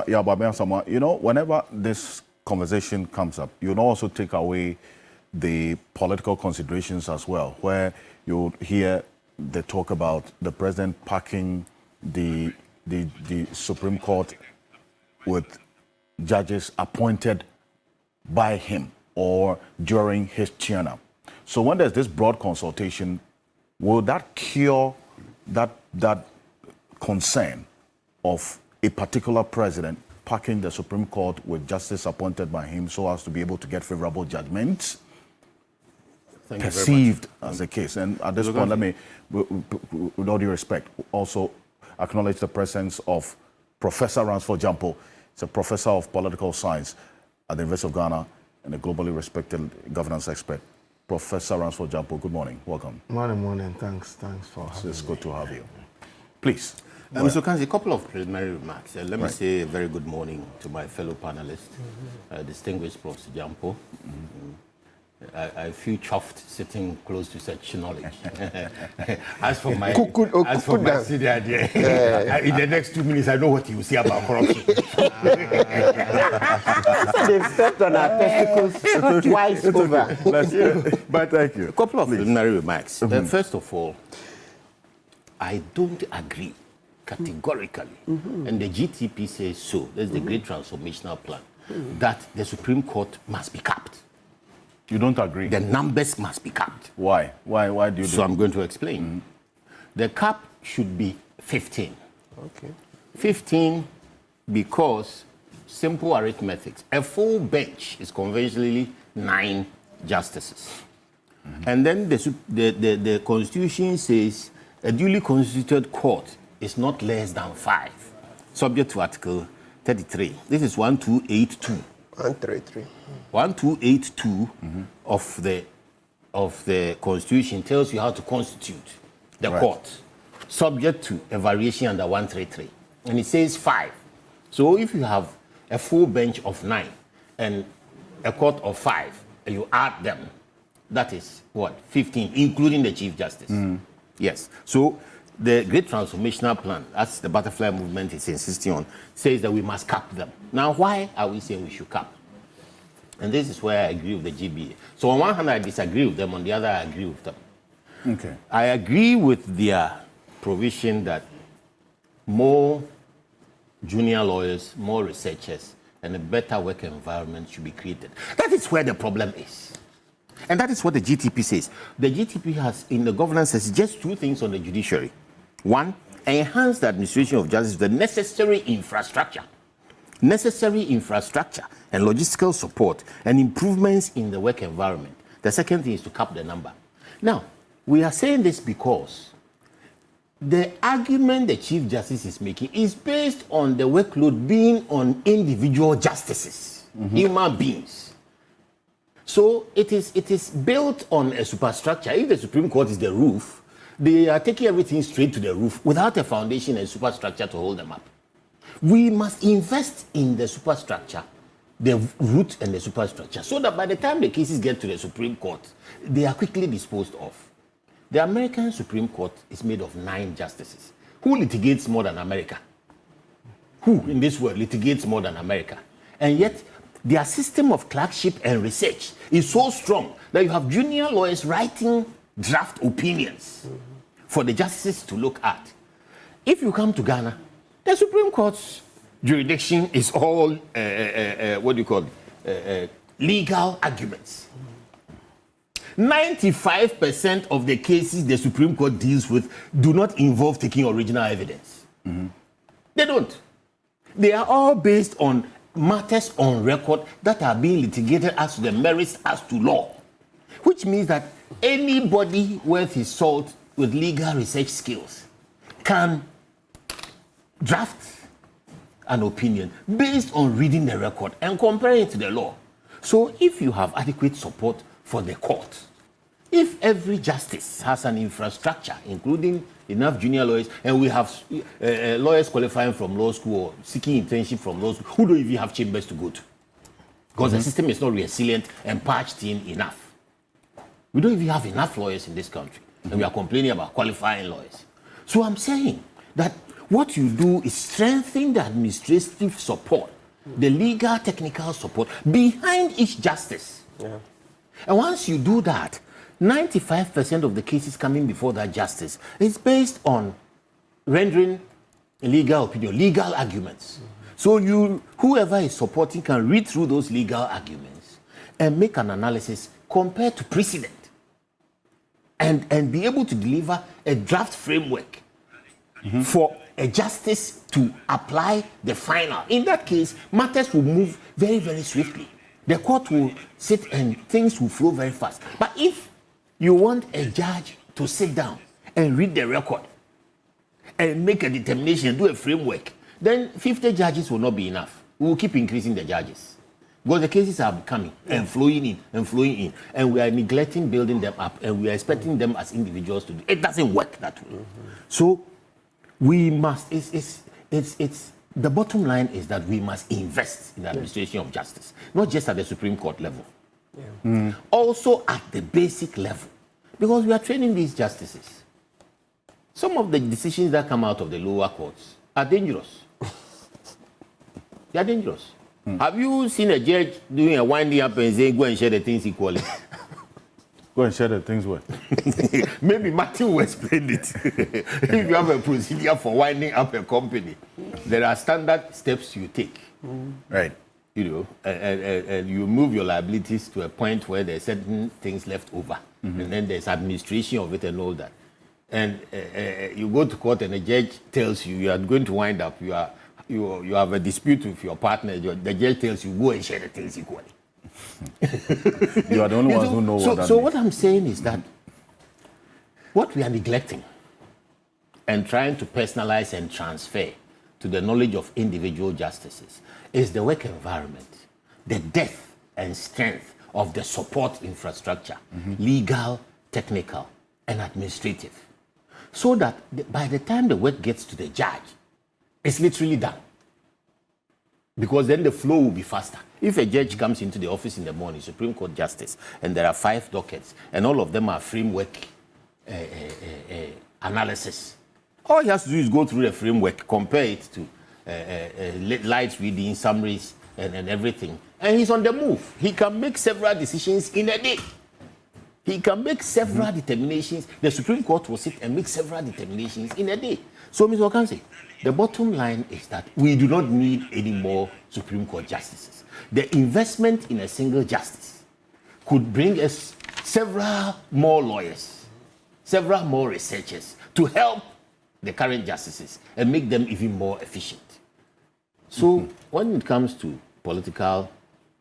yeah, Buaben, you know, whenever this conversation comes up, you also take away the political considerations as well, where you hear the talk about the president packing the Supreme Court with judges appointed by him or during his tenure. So when there's this broad consultation, will that cure that concern of a particular president packing the Supreme Court with justice appointed by him so as to be able to get favorable judgments? Perceived as a case. And at this point, let me, with all due respect, also acknowledge the presence of Professor Ransford Jampo. He's a professor of political science at the University of Ghana and a globally respected governance expert. Professor Ransford Jampo, good morning. Welcome. Morning. Thanks for having me. It's good to have you. Please. Mr. Kanzi, a couple of preliminary remarks. Let me say a very good morning to my fellow panelists, distinguished Professor Jampo. I feel chuffed sitting close to such knowledge. As for my senior idea, in the next 2 minutes, I know what you will say about corruption. They've stepped on our testicles twice over. But thank you. A couple of preliminary remarks. First of all, I don't agree categorically, and the GTP says so. That's the Great Transformational Plan, that the Supreme Court must be capped. You don't agree? The numbers must be capped. Why? Why do you do So I'm going to explain. The cap should be 15. Okay. 15 because simple arithmetic. A full bench is conventionally 9 justices. And then the Constitution says a duly constituted court is not less than 5, subject to Article 33. This is 1282. 133. 1282 of the Constitution tells you how to constitute the court, subject to a variation under 133. And it says 5. So if you have a full bench of 9 and a court of 5, and you add them, that is what? 15, including the Chief Justice. Yes. So the Great Transformational Plan, as the Butterfly Movement is insisting on, says that we must cap them. Now, why are we saying we should cap? And this is where I agree with the GBA. So on one hand, I disagree with them. On the other, I agree with them. Okay. I agree with their provision that more junior lawyers, more researchers, and a better work environment should be created. That is where the problem is. And that is what the GTP says. The GTP has, in the governance, says just 2 things on the judiciary. 1, enhance the administration of justice with the necessary infrastructure and logistical support and improvements in the work environment. The second thing is to cap the number. Now, we are saying this because the argument the Chief Justice is making is based on the workload being on individual justices, human beings. So it is built on a superstructure. If the Supreme Court is the roof, they are taking everything straight to the roof without a foundation and superstructure to hold them up. We must invest in the superstructure, the root and the superstructure, so that by the time the cases get to the Supreme Court, they are quickly disposed of. The American Supreme Court is made of 9 justices. Who litigates more than America? Who in this world litigates more than America? And yet, their system of clerkship and research is so strong that you have junior lawyers writing draft opinions for the justices to look at. If you come to Ghana, the Supreme Court's jurisdiction is all, legal arguments. 95% of the cases the Supreme Court deals with do not involve taking original evidence. They don't. They are all based on matters on record that are being litigated as to the merits as to law, which means that anybody worth his salt with legal research skills can draft an opinion based on reading the record and comparing it to the law. So if you have adequate support for the court, if every justice has an infrastructure, including enough junior lawyers, and we have lawyers qualifying from law school or seeking internship from law school, who don't even have chambers to go to, because the system is not resilient and patched in enough. We don't even have enough lawyers in this country, and we are complaining about qualifying lawyers. So I'm saying that what you do is strengthen the administrative support, the legal technical support behind each justice. Yeah. And once you do that, 95% of the cases coming before that justice is based on rendering a legal opinion, legal arguments. So whoever is supporting can read through those legal arguments and make an analysis compared to precedent and be able to deliver a draft framework for a justice to apply the final. In that case, matters will move very, very swiftly. The court will sit and things will flow very fast. But if you want a judge to sit down and read the record and make a determination, do a framework, then 50 judges will not be enough. We will keep increasing the judges. Because the cases are coming and flowing in and flowing in. And we are neglecting building them up and we are expecting them as individuals to do. It doesn't work that way. So we must, the bottom line is that we must invest in the administration of justice, not just at the Supreme Court level, also at the basic level, because we are training these justices. Some of the decisions that come out of the lower courts are dangerous. They are dangerous. Have you seen a judge doing a winding up and saying, go and share the things equally? Go and share the things with. Maybe Martin will explain it. If you have a procedure for winding up a company, there are standard steps you take. Right. You know, and you move your liabilities to a point where there's certain things left over. And then there's administration of it and all that. And you go to court and the judge tells you you are going to wind up, you have a dispute with your partner, the judge tells you go and share the things equally. You are the only ones who know what that means. So what I'm saying is that what we are neglecting and trying to personalize and transfer to the knowledge of individual justices is the work environment, the depth and strength of the support infrastructure, legal, technical, and administrative. So that by the time the work gets to the judge, it's literally done. Because then the flow will be faster. If a judge comes into the office in the morning, Supreme Court Justice, and there are 5 dockets, and all of them are framework analysis, all he has to do is go through the framework, compare it to light reading, summaries, and everything. And he's on the move. He can make several decisions in a day. He can make several determinations. The Supreme Court will sit and make several determinations in a day. So, Mr. Okansi, the bottom line is that we do not need any more Supreme Court justices. The investment in a single justice could bring us several more lawyers, several more researchers to help the current justices and make them even more efficient. So when it comes to political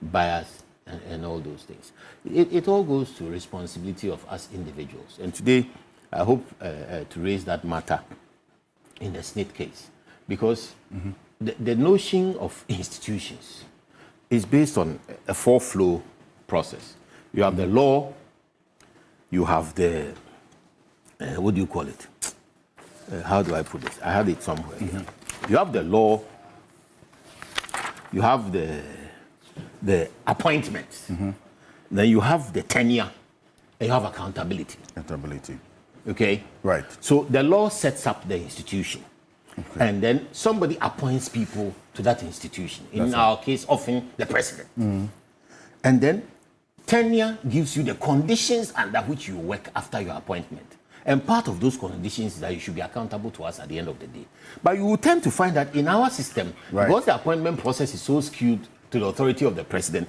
bias and all those things, it all goes to responsibility of us individuals. And today, I hope to raise that matter in the Snit case, because the notion of institutions is based on a 4-flow process. You have the law, you have the, what do you call it? How do I put this? I have it somewhere. You have the law, you have the appointments, then you have the tenure, and you have accountability. Accountability. Okay? Right. So the law sets up the institution, and then somebody appoints people to that institution. In our case, often the president. And then tenure gives you the conditions under which you work after your appointment. And part of those conditions is that you should be accountable to us at the end of the day. But you will tend to find that in our system, because the appointment process is so skewed to the authority of the president,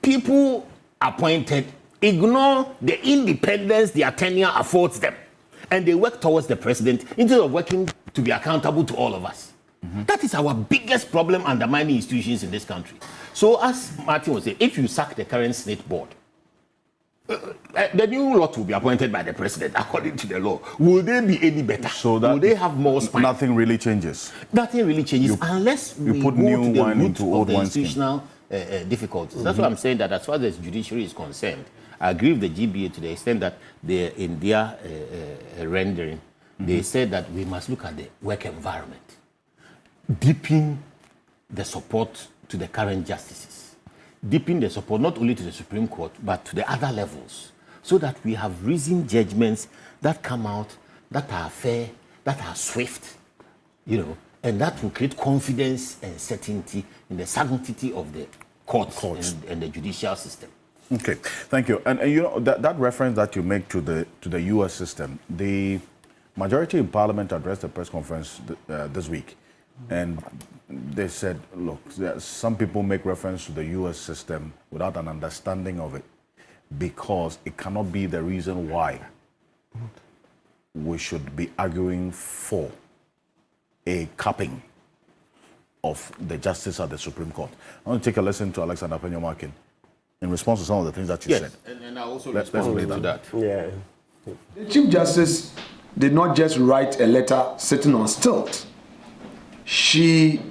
people appointed ignore the independence their tenure affords them. And they work towards the president instead of working to be accountable to all of us. That is our biggest problem undermining institutions in this country. So as Martin was saying, if you sack the current Snit board, the new lot will be appointed by the president according to the law. Will they be any better? So that will they have more spine? Nothing really changes. Nothing really changes unless we put go new to the wine root into of old the wineskin. institutional difficulties. That's why I'm saying that as far as the judiciary is concerned, I agree with the GBA to the extent that they, in their rendering, they said that we must look at the work environment, deepen the support to the current justices, deepen the support not only to the Supreme Court, but to the other levels, so that we have reasoned judgments that come out, that are fair, that are swift, and that will create confidence and certainty in the sanctity of the courts. And the judicial system. Okay, thank you. And that reference that you make to the U.S. system, the majority in Parliament addressed a press conference this week, and they said, look, some people make reference to the U.S. system without an understanding of it, because it cannot be the reason why we should be arguing for a capping of the justice at the Supreme Court. I want to take a listen to Alexander Peña-Markin in response to some of the things that you said. And I also respond to that. Yeah. The Chief Justice did not just write a letter sitting on stilts. She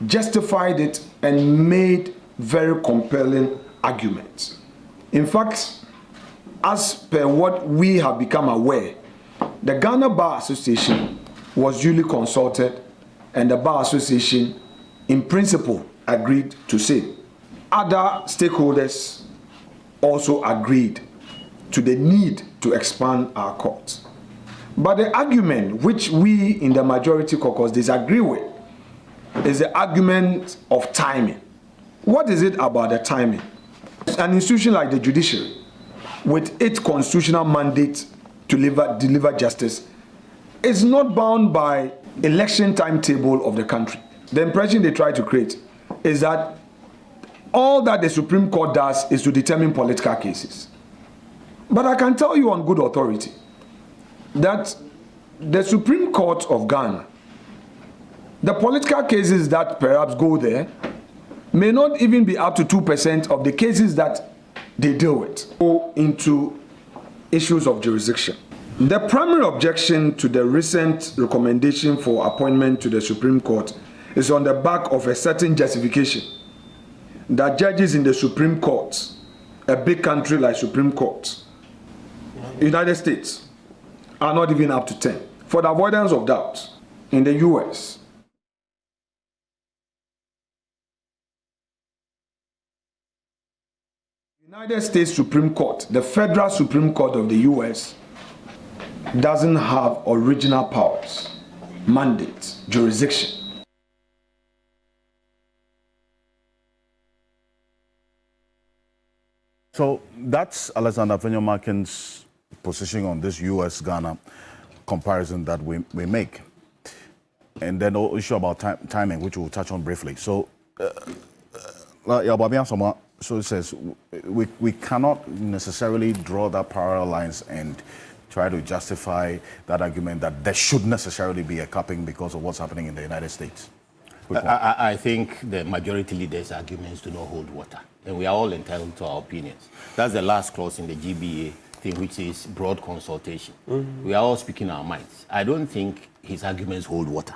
justified it and made very compelling arguments. In fact, as per what we have become aware, the Ghana Bar Association was duly consulted, and the Bar Association, in principle, agreed to say. Other stakeholders also agreed to the need to expand our courts. But the argument which we in the majority caucus disagree with is the argument of timing. What is it about the timing? An institution like the judiciary, with its constitutional mandate to deliver justice, is not bound by election timetable of the country. The impression they try to create is that all that the Supreme Court does is to determine political cases. But I can tell you on good authority that the Supreme Court of Ghana, the political cases that perhaps go there, may not even be up to 2% of the cases that they deal with, go into issues of jurisdiction. The primary objection to the recent recommendation for appointment to the Supreme Court is on the back of a certain justification that judges in the Supreme Court, a big country like Supreme Court, United States, are not even up to 10. For the avoidance of doubt, in the US, United States Supreme Court, the federal Supreme Court of the US, doesn't have original powers, mandate, jurisdiction. So that's Alexander Peña-Markin's position on this U.S.-Ghana comparison that we make. And then the issue about timing, which we'll touch on briefly. So, so it says we cannot necessarily draw that parallel lines and try to justify that argument that there should necessarily be a capping because of what's happening in the United States. I think the majority leaders' arguments do not hold water, and we are all entitled to our opinions. That's the last clause in the GBA thing, which is broad consultation. We are all speaking our minds. I don't think his arguments hold water.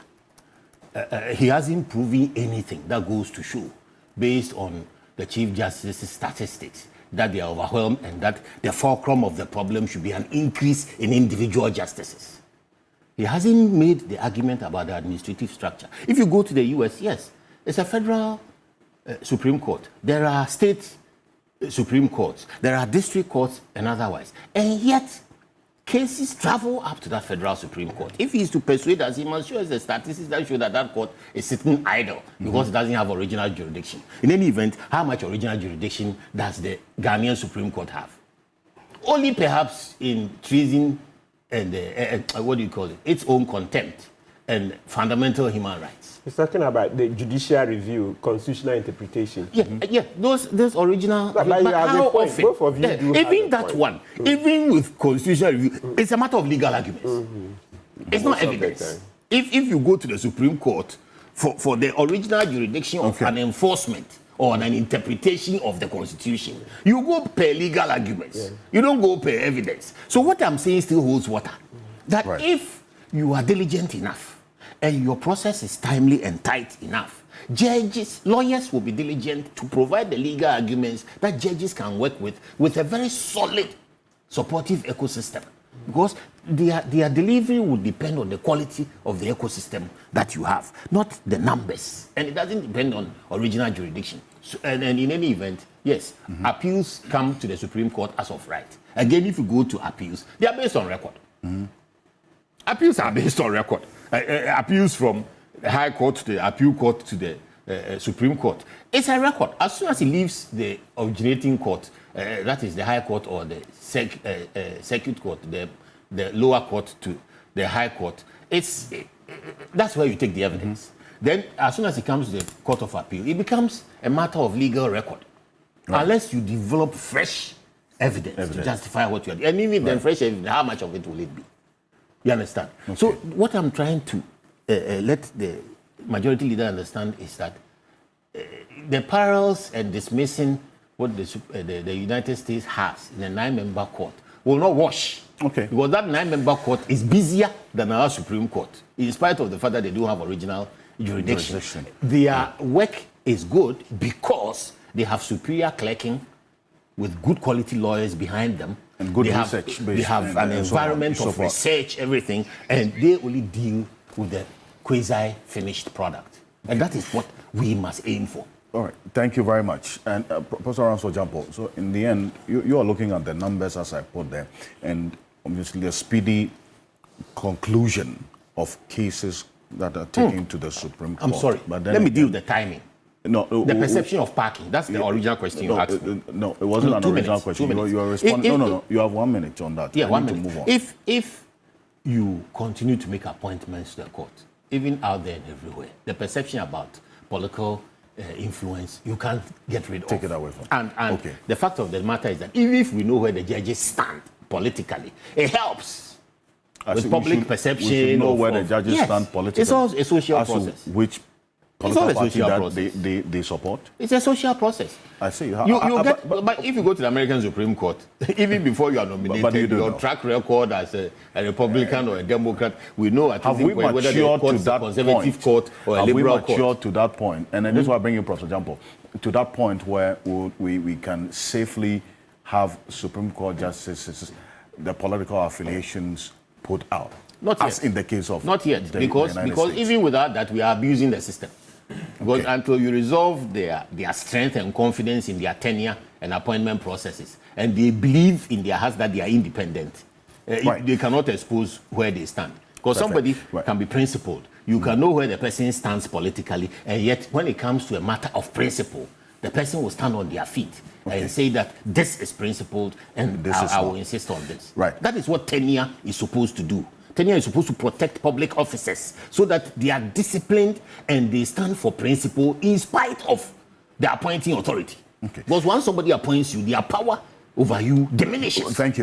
He hasn't proven anything that goes to show, based on the Chief Justice's statistics, that they are overwhelmed and that the fulcrum of the problem should be an increase in individual justices. He hasn't made the argument about the administrative structure. If you go to the US, yes, it's a federal Supreme Court. There are state Supreme Courts. There are district courts and otherwise. And yet, cases travel up to that federal Supreme Court. If he is to persuade us, he must show us the statistics that show that that court is sitting idle because it doesn't have original jurisdiction. In any event, how much original jurisdiction does the Ghanaian Supreme Court have? Only perhaps in treason and its own contempt and fundamental human rights. He's talking about the judicial review, constitutional interpretation. Yeah, those original. But how often? Both of you do even that one, even with constitutional review, it's a matter of legal arguments. It's not evidence. If you go to the Supreme Court for the original jurisdiction of an enforcement or an interpretation of the Constitution, you go per legal arguments. You don't go per evidence. So what I'm saying still holds water. That if you are diligent enough and your process is timely and tight enough, lawyers will be diligent to provide the legal arguments that judges can work with a very solid, supportive ecosystem. Because their delivery will depend on the quality of the ecosystem that you have, not the numbers. And it doesn't depend on original jurisdiction. So, and in any event, yes, appeals come to the Supreme Court as of right. Again, if you go to appeals, they are based on record. Appeals are based on record. appeals from the High Court to the Appeal Court to the Supreme Court. It's a record. As soon as he leaves the originating court, that is the High Court or the Circuit Court, the lower court to the High Court, that's where you take the evidence. Then, as soon as it comes to the Court of Appeal, it becomes a matter of legal record. Right. Unless you develop fresh evidence to justify what you are doing. And even then, fresh evidence, how much of it will it be? You understand? Okay. So, what I'm trying to let the majority leader understand is that the parallels and dismissing what the United States has in a 9-member court will not wash. Okay. Because that 9-member court is busier than our Supreme Court, in spite of the fact that they don't have original jurisdiction. Their work is good because they have superior clerking with good quality lawyers behind them. And good they research. They have an environment of research, everything, and they only deal with the quasi-finished product. And that is what we must aim for. All right, thank you very much. And Professor Ranso Jampo, so in the end, you are looking at the numbers as I put there, and obviously a speedy conclusion of cases that are taken to the Supreme Court. I'm sorry, but let me deal with the timing. No, the perception of parking. That's the original question you asked me. No, it wasn't an original question. You are responding. No. You have 1 minute on that. Yeah, 1 minute. To move on. If you continue to make appointments to the court, even out there and everywhere, the perception about political influence, you can't get rid of. Take it away from. And the fact of the matter is that even if we know where the judges stand politically, it helps with public perception. We should know where the judges stand politically. It's all a social process. Which political party that they support? It's a social process. I see. But if you go to the American Supreme Court, even before you are nominated, your track record as a Republican or a Democrat, we know at have we point whether the court is a conservative court or a liberal court. Have we matured to that point? And this is why I bring you, Professor Jampo, to that point where we can safely have Supreme Court justices, the political affiliations put out. Not yet. As in the case of not yet, because even without that, we are abusing the system. Because until you resolve their strength and confidence in their tenure and appointment processes, and they believe in their hearts that they are independent, they cannot expose where they stand. Because somebody can be principled. You can know where the person stands politically, and yet when it comes to a matter of principle, the person will stand on their feet and say that this is principled, and I will insist on this. Right. That is what tenure is supposed to do. Tenure is supposed to protect public officers so that they are disciplined and they stand for principle in spite of the appointing authority. Because once somebody appoints you, their power over you diminishes. Thank you.